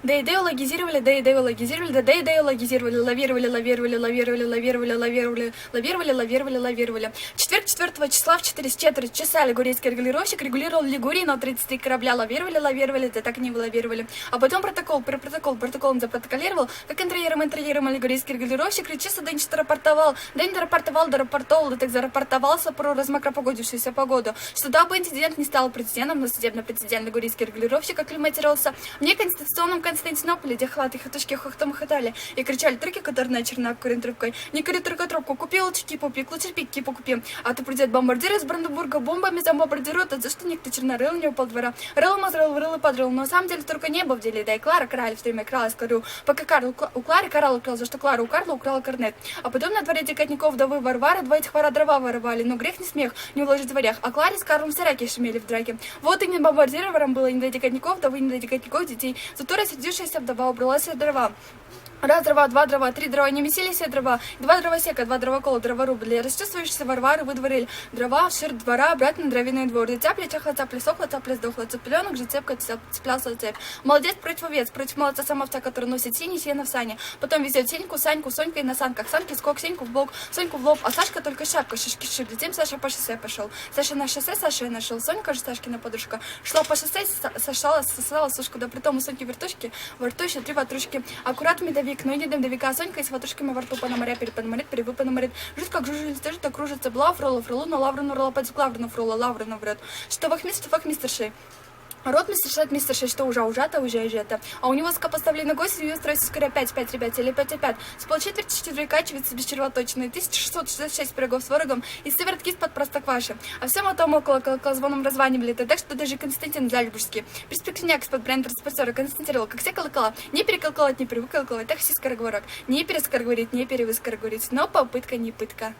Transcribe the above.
Деидеологизировали, лавировали, лавировали. Четверг 4 числа в 4 с четверть часа лигурийский регулировщик регулировал Лигурий на 33 корабля, лавировали, да так и не лавировали. А потом протоколом запротоколировал, как интерьером лигурийский регулировщик чисто день рапортовал, да так зарапортовался про размокропогодившуюся погоду, что дабы инцидент не стал прецедентом, но судебно-прецедент лигурийский регулировщик акклиматировался в неконституционном Константинополе, где халаты хатушки хохтали и кричали трюки, которые чернак курит трубкой. Не кури только трубку, купи лучше кипу, лучше кипу купи. А то придет бомбардир из Бранденбурга, бомбами забомбардируют, а за что никто чернорыл не упал двора. Рыл мазрыл, врыл и подрыл. Но на самом деле только небо в деле, да и Клара крали в время кралась корю. Пока Карл у Клары Карл украл, за что Клара у Карла украла корнет. А потом на дворе декатников вдовы Варвары два этих вора дрова воровали. Но грех не смех, не уложить в дворях. А Кларе с Карлом сираки шумели в драке. Вот и не бомбардированным было ни до декатников, вдовы, ни до декатников детей. Зато рассердившаяся вдова убралась от дрова. Раз дрова, два дрова, три дрова, не месили все дрова, два дрова сека, два дрова кола, дрова рубля. Для расчувствующейся Варвары выдворили дрова в шир двора, обратно на дровяной двор. Где цапля чахла, цапля сохла, цапля сдохла, цыпленок же цепка цеплялся цепь. Молодец против овец, против молодца самовца, который носит синий сено в сане. Потом везет Сеньку, Саньку, Сонька и на санках. Санки скок, Сеньку в бок, Соньку в лоб, а Сашка только шапку, шишки шип. Затем Саша по шоссе пошел. Саша на шоссе, Саша нашел. Сонька же Сашкина подружка. Шла по шоссе, сосала сушку, да притом у Соньки вертушки, во рту еще 3 ватрушки. Аккурат медовик, но и не медовика. А Сонька с ватрушками во рту пономаря, перевыпономарит. Жуть как жужжит, стежит, так кружится. Бла, фрола, на лавру, рола, под лавру, фрола, лавру, врет. Что вахмистерши. Рот мистерши, что ужата, уже это. А у него скопоставленный гость, и строится скорее 5 ребят, или 5 с полчетверти четверикачивается без червоточины, 1666 пирогов с ворогом и сыворотки из-под простокваши. А всем о том около звоном раззванивали, так что даже Константин Зальцбургский, перспективняк из-под бренд-транспортера, констатировал, как все колокола, не переколковать, не привыколковать, так все скороговорок, не перескороговорить, не перевыскороговорить, но попытка не пытка.